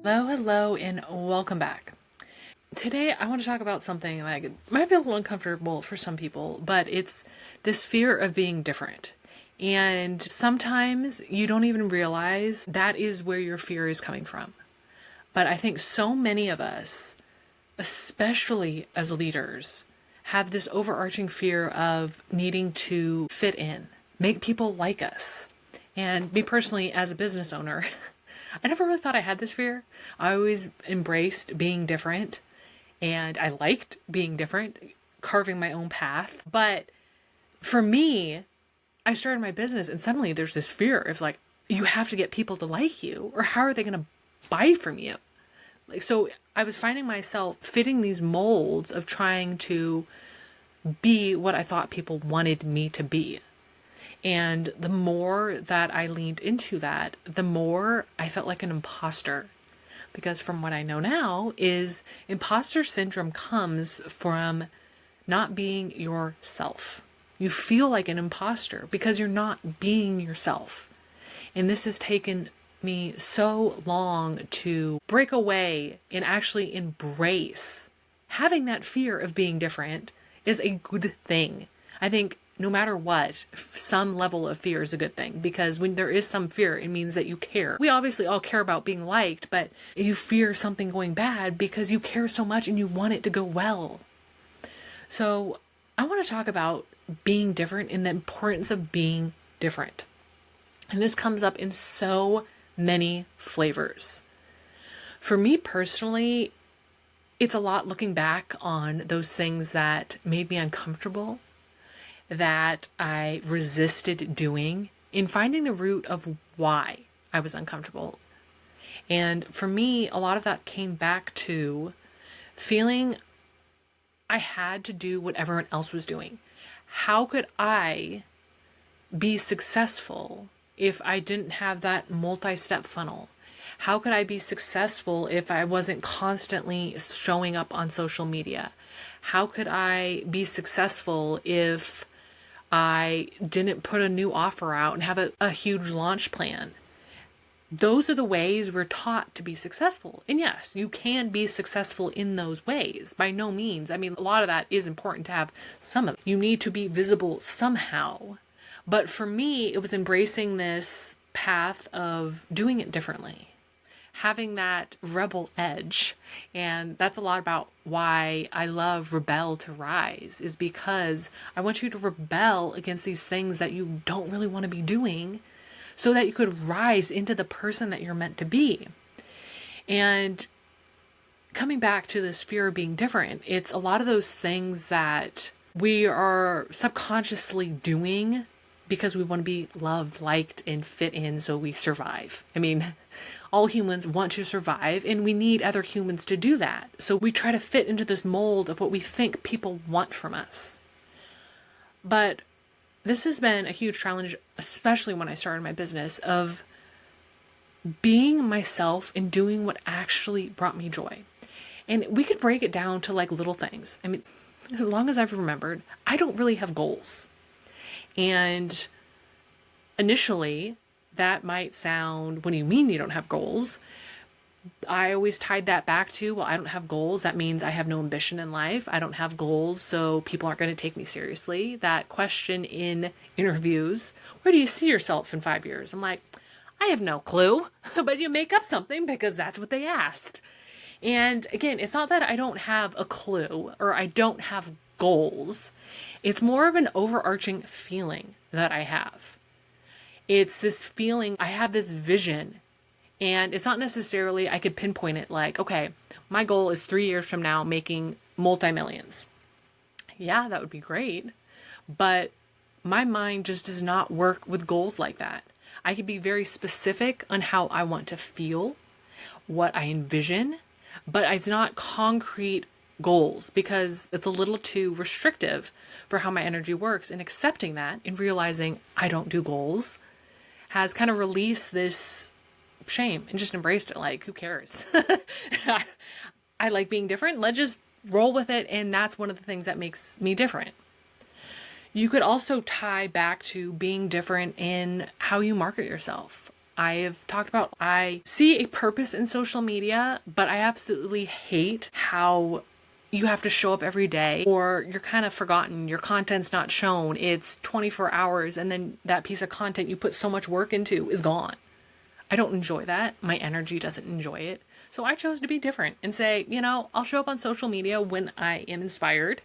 Hello, and welcome back. Today, I want to talk about something like it might be a little uncomfortable for some people, but it's this fear of being different. And sometimes you don't even realize that is where your fear is coming from. But I think so many of us, especially as leaders, have this overarching fear of needing to fit in, make people like us. And me personally, as a business owner, I never really thought I had this fear. I always embraced being different and I liked being different, carving my own path. But for me, I started my business and suddenly there's this fear of like, you have to get people to like you or how are they going to buy from you? So I was finding myself fitting these molds of trying to be what I thought people wanted me to be. And the more that I leaned into that, the more I felt like an imposter. Because from what I know now is imposter syndrome comes from not being yourself. You feel like an imposter because you're not being yourself. And this has taken me so long to break away and actually embrace having that fear of being different is a good thing. I think no matter what, some level of fear is a good thing because when there is some fear, it means that you care. We obviously all care about being liked, but you fear something going bad because you care so much and you want it to go well. So I want to talk about being different and the importance of being different. And this comes up in so many flavors. For me personally, it's a lot looking back on those things that made me uncomfortable, that I resisted doing, in finding the root of why I was uncomfortable. And for me, a lot of that came back to feeling I had to do what everyone else was doing. How could I be successful if I didn't have that multi-step funnel? How could I be successful if I wasn't constantly showing up on social media? How could I be successful if I didn't put a new offer out and have a huge launch plan? Those are the ways we're taught to be successful. And yes, you can be successful in those ways. By no means. I mean, a lot of that is important to have some of it. You need to be visible somehow. But for me, it was embracing this path of doing it differently, having that rebel edge. And that's a lot about why I love Rebel to Rise, is because I want you to rebel against these things that you don't really want to be doing so that you could rise into the person that you're meant to be. And coming back to this fear of being different, it's a lot of those things that we are subconsciously doing because we want to be loved, liked, and fit in so we survive. I mean, all humans want to survive and we need other humans to do that. So we try to fit into this mold of what we think people want from us. But this has been a huge challenge, especially when I started my business, of being myself and doing what actually brought me joy. And we could break it down to like little things. I mean, as long as I've remembered, I don't really have goals. And initially, that might sound, what do you mean you don't have goals? I always tied that back to, well, I don't have goals. That means I have no ambition in life. I don't have goals, so people aren't going to take me seriously. That question in interviews, where do you see yourself in 5 years? I'm like, I have no clue, but you make up something because that's what they asked. And again, it's not that I don't have a clue or I don't have goals. It's more of an overarching feeling that I have. It's this feeling, I have this vision. And it's not necessarily, I could pinpoint it like, okay, my goal is 3 years from now making multi-millions. Yeah, that would be great. But my mind just does not work with goals like that. I could be very specific on how I want to feel, what I envision, but it's not concrete goals because it's a little too restrictive for how my energy works. And accepting that and realizing I don't do goals has kind of released this shame and just embraced it. Like, who cares? I like being different. Let's just roll with it. And that's one of the things that makes me different. You could also tie back to being different in how you market yourself. I have talked about. I see a purpose in social media, but I absolutely hate how you have to show up every day, or you're kind of forgotten. Your content's not shown. It's 24 hours, and then that piece of content you put so much work into is gone. I don't enjoy that. My energy doesn't enjoy it. So I chose to be different and say, I'll show up on social media when I am inspired,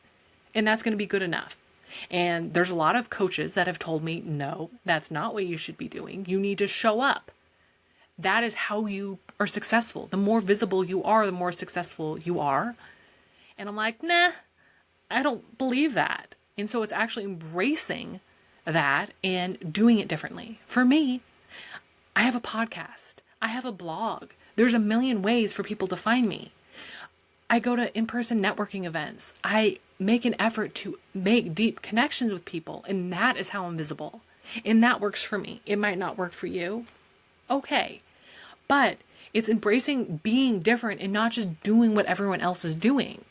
and that's going to be good enough. And there's a lot of coaches that have told me, no, that's not what you should be doing. You need to show up. That is how you are successful. The more visible you are, the more successful you are. And I'm like, nah, I don't believe that. And so it's actually embracing that and doing it differently. For me, I have a podcast. I have a blog. There's a million ways for people to find me. I go to in-person networking events. I make an effort to make deep connections with people, and that is how I'm visible. And that works for me. It might not work for you. Okay. But it's embracing being different and not just doing what everyone else is doing.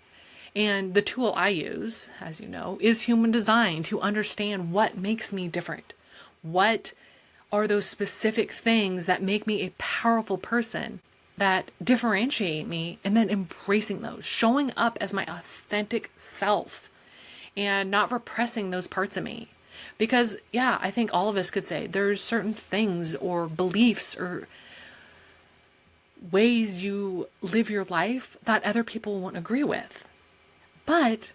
And the tool I use, as you know, is human design to understand what makes me different. What are those specific things that make me a powerful person, that differentiate me, and then embracing those, showing up as my authentic self and not repressing those parts of me. Because, yeah, I think all of us could say there's certain things or beliefs or ways you live your life that other people won't agree with. But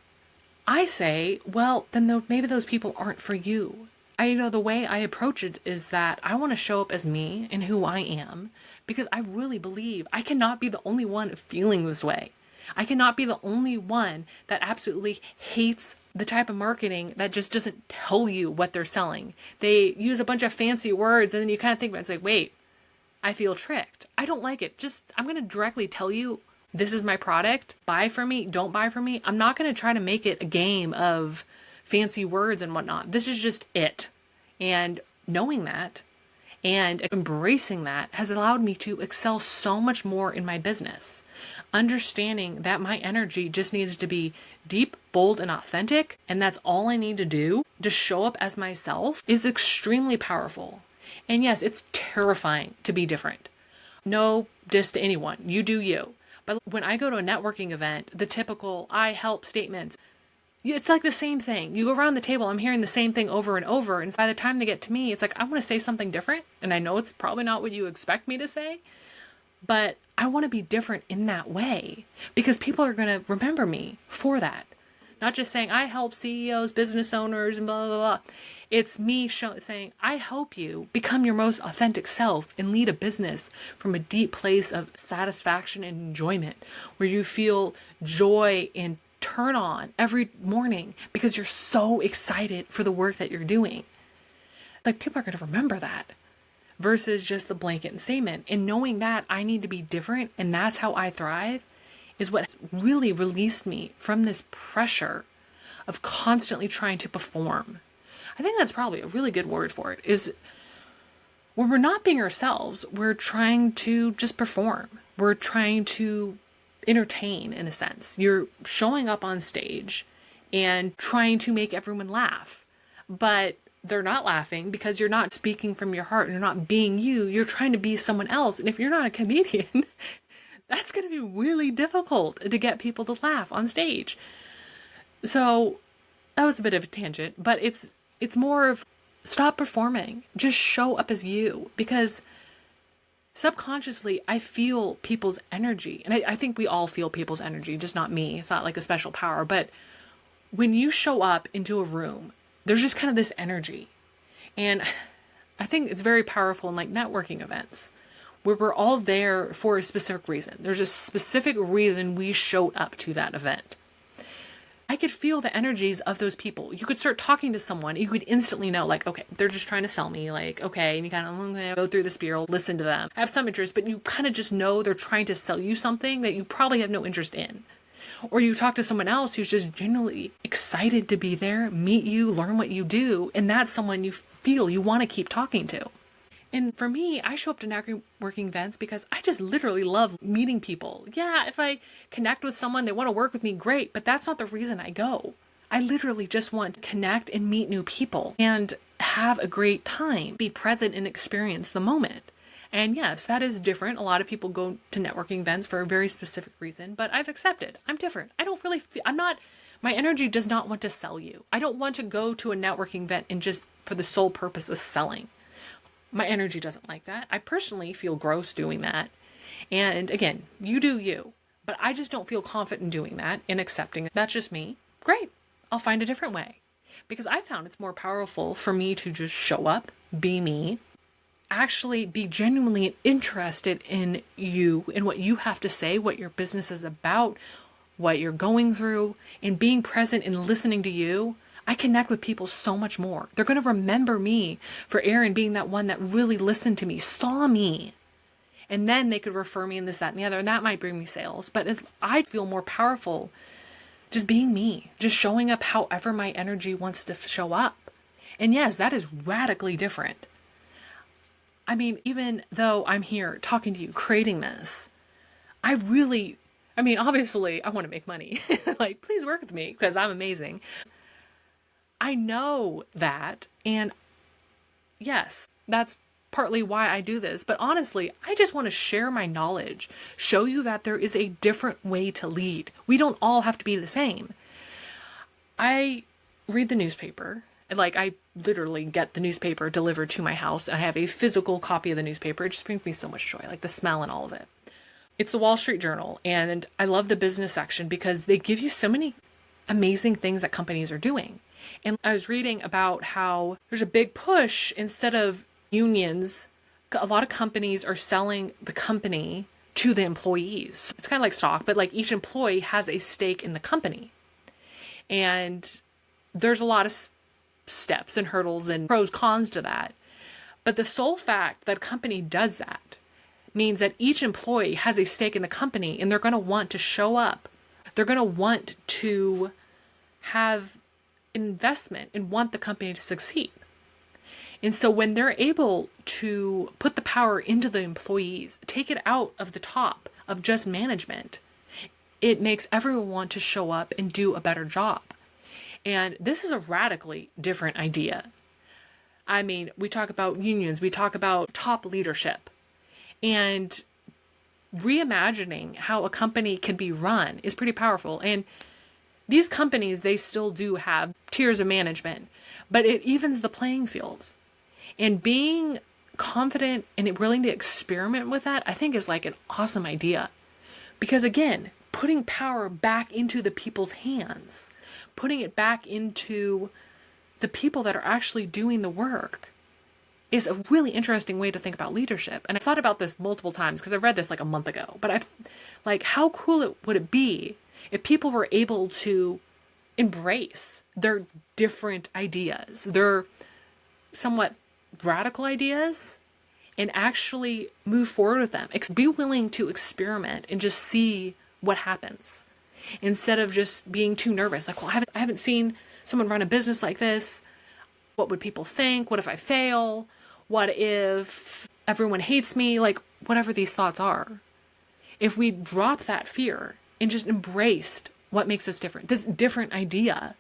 I say, well, then maybe those people aren't for you. The way I approach it is that I want to show up as me and who I am, because I really believe I cannot be the only one feeling this way. I cannot be the only one that absolutely hates the type of marketing that just doesn't tell you what they're selling. They use a bunch of fancy words and then you kind of think about it, it's like, wait, I feel tricked. I don't like it. I'm going to directly tell you, this is my product. Buy from me. Don't buy from me. I'm not going to try to make it a game of fancy words and whatnot. This is just it. And knowing that and embracing that has allowed me to excel so much more in my business. Understanding that my energy just needs to be deep, bold, and authentic, and that's all I need to do to show up as myself, is extremely powerful. And yes, it's terrifying to be different. No diss to anyone. You do you. But when I go to a networking event, the typical I help statements, it's like the same thing. You go around the table, I'm hearing the same thing over and over. And by the time they get to me, it's like, I want to say something different. And I know it's probably not what you expect me to say, but I want to be different in that way because people are going to remember me for that. Not just saying, I help CEOs, business owners, and blah, blah, blah. It's me saying, I help you become your most authentic self and lead a business from a deep place of satisfaction and enjoyment, where you feel joy and turn on every morning because you're so excited for the work that you're doing. Like, people are going to remember that versus just the blanket statement. And knowing that I need to be different and that's how I thrive is what really released me from this pressure of constantly trying to perform. I think that's probably a really good word for it, is when we're not being ourselves, we're trying to just perform. We're trying to entertain, in a sense. You're showing up on stage and trying to make everyone laugh, but they're not laughing because you're not speaking from your heart and you're not being you. You're trying to be someone else. And if you're not a comedian, that's going to be really difficult to get people to laugh on stage. So that was a bit of a tangent, but it's more of stop performing. Just show up as you, because subconsciously I feel people's energy. And I think we all feel people's energy, just not me. It's not like a special power. But when you show up into a room, there's just kind of this energy. And I think it's very powerful in like networking events where we're all there for a specific reason. There's a specific reason we showed up to that event. I could feel the energies of those people. You could start talking to someone, you could instantly know, like, okay, they're just trying to sell me, like, okay, and you kind of go through the spiel, listen to them. I have some interest, but you kind of just know they're trying to sell you something that you probably have no interest in. Or you talk to someone else who's just genuinely excited to be there, meet you, learn what you do, and that's someone you feel you want to keep talking to. And for me, I show up to networking events because I just literally love meeting people. Yeah, if I connect with someone, they want to work with me, great, but that's not the reason I go. I literally just want to connect and meet new people and have a great time, be present and experience the moment. And yes, that is different. A lot of people go to networking events for a very specific reason, but I've accepted. I'm different. I don't really feel, I'm not, my energy does not want to sell you. I don't want to go to a networking event and just for the sole purpose of selling. My energy doesn't like that. I personally feel gross doing that. And again, you do you. But I just don't feel confident in doing that and accepting it. That's just me. Great. I'll find a different way. Because I found it's more powerful for me to just show up, be me, actually be genuinely interested in you, in what you have to say, what your business is about, what you're going through, and being present and listening to you. I connect with people so much more. They're going to remember me for Erin being that one that really listened to me, saw me. And then they could refer me in this, that, and the other. And that might bring me sales. But I feel more powerful just being me, just showing up however my energy wants to show up. And yes, that is radically different. I mean, even though I'm here talking to you, creating this, obviously, I want to make money. Like, please work with me because I'm amazing. I know that. And yes, that's partly why I do this. But honestly, I just want to share my knowledge, show you that there is a different way to lead. We don't all have to be the same. I read the newspaper. Like, I literally get the newspaper delivered to my house, and I have a physical copy of the newspaper. It just brings me so much joy, like the smell and all of it. It's the Wall Street Journal, and I love the business section because they give you so many amazing things that companies are doing. And I was reading about how there's a big push instead of unions. A lot of companies are selling the company to the employees. It's kind of like stock, but like each employee has a stake in the company. And there's a lot of steps and hurdles and pros, cons to that. But the sole fact that a company does that means that each employee has a stake in the company and they're going to want to show up. They're going to want to have investment and want the company to succeed. And so when they're able to put the power into the employees, take it out of the top of just management, it makes everyone want to show up and do a better job. And this is a radically different idea. I mean, we talk about unions, we talk about top leadership, and reimagining how a company can be run is pretty powerful. And these companies, they still do have tiers of management, but it evens the playing fields. And being confident and willing to experiment with that, I think is like an awesome idea. Because again, putting power back into the people's hands, putting it back into the people that are actually doing the work is a really interesting way to think about leadership. And I thought about this multiple times because I read this like a month ago, but how cool would it be if people were able to embrace their different ideas, their somewhat radical ideas, and actually move forward with them. Be willing to experiment and just see what happens instead of just being too nervous. Like, well, I haven't seen someone run a business like this. What would people think? What if I fail? What if everyone hates me? Like, whatever these thoughts are. If we drop that fear and just embraced what makes us different, this different idea,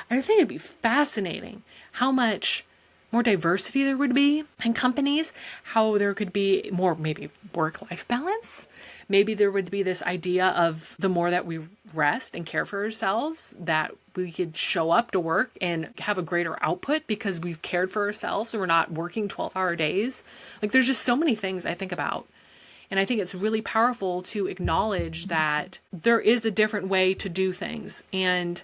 I think it'd be fascinating how much more diversity there would be in companies, how there could be more maybe work-life balance. Maybe there would be this idea of the more that we rest and care for ourselves, that we could show up to work and have a greater output because we've cared for ourselves and we're not working 12-hour days. Like, there's just so many things I think about. And I think it's really powerful to acknowledge that there is a different way to do things. And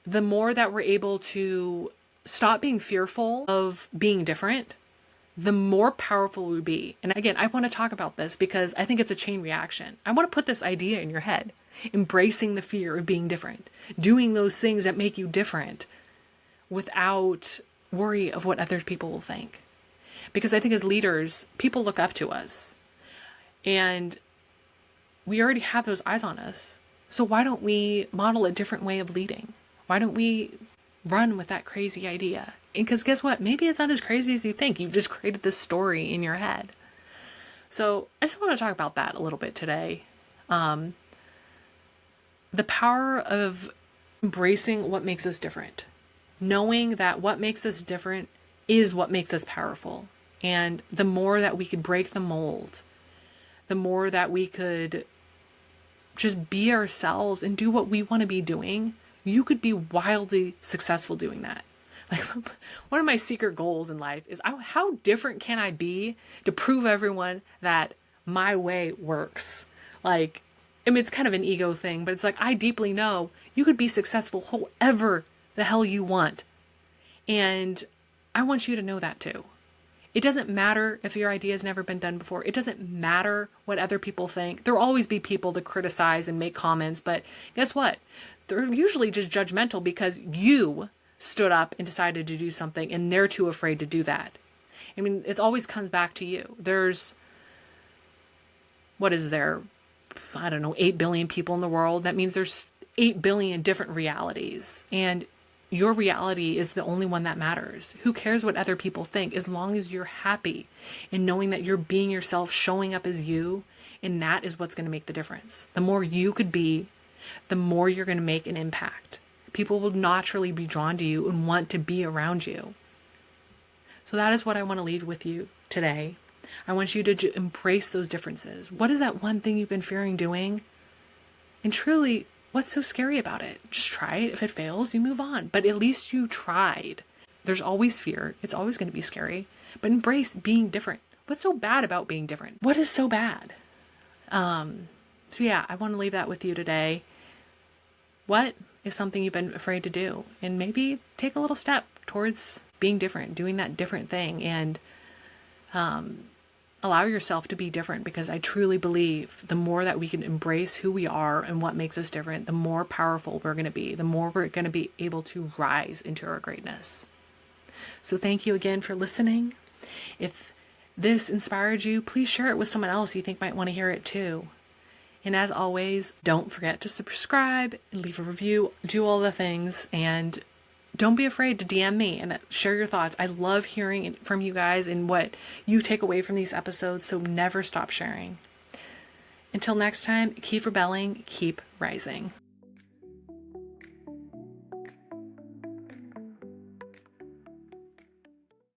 the more that we're able to stop being fearful of being different, the more powerful we would be. And again, I want to talk about this because I think it's a chain reaction. I want to put this idea in your head, embracing the fear of being different, doing those things that make you different without worry of what other people will think. Because I think as leaders, people look up to us and we already have those eyes on us. So why don't we model a different way of leading? Why don't we run with that crazy idea? Because guess what? Maybe it's not as crazy as you think. You've just created this story in your head. So I just want to talk about that a little bit today. The power of embracing what makes us different. Knowing that what makes us different is what makes us powerful. And the more that we could break the mold, the more that we could just be ourselves and do what we want to be doing, you could be wildly successful doing that. Like, one of my secret goals in life is how different can I be to prove everyone that my way works? Like, I mean, it's kind of an ego thing, but it's like, I deeply know you could be successful however the hell you want. And I want you to know that too. It doesn't matter if your idea has never been done before. It doesn't matter what other people think. There'll always be people to criticize and make comments, but guess what? They're usually just judgmental because you stood up and decided to do something and they're too afraid to do that. I mean, it always comes back to you. What is there? I don't know, 8 billion people in the world. That means there's 8 billion different realities. And your reality is the only one that matters. Who cares what other people think, as long as you're happy and knowing that you're being yourself, showing up as you, and that is what's going to make the difference. The more you could be, the more you're going to make an impact. People will naturally be drawn to you and want to be around you. So that is what I want to leave with you today. I want you to embrace those differences. What is that one thing you've been fearing doing? And truly, what's so scary about it? Just try it. If it fails, you move on. But at least you tried. There's always fear. It's always going to be scary. But embrace being different. What's so bad about being different? What is so bad? So yeah, I want to leave that with you today. What is something you've been afraid to do? And maybe take a little step towards being different, doing that different thing, and allow yourself to be different, because I truly believe the more that we can embrace who we are and what makes us different, the more powerful we're going to be, the more we're going to be able to rise into our greatness. So thank you again for listening. If this inspired you, please share it with someone else you think might want to hear it too. And as always, don't forget to subscribe, leave a review, do all the things, and don't be afraid to DM me and share your thoughts. I love hearing from you guys and what you take away from these episodes, so never stop sharing. Until next time, keep rebelling, keep rising.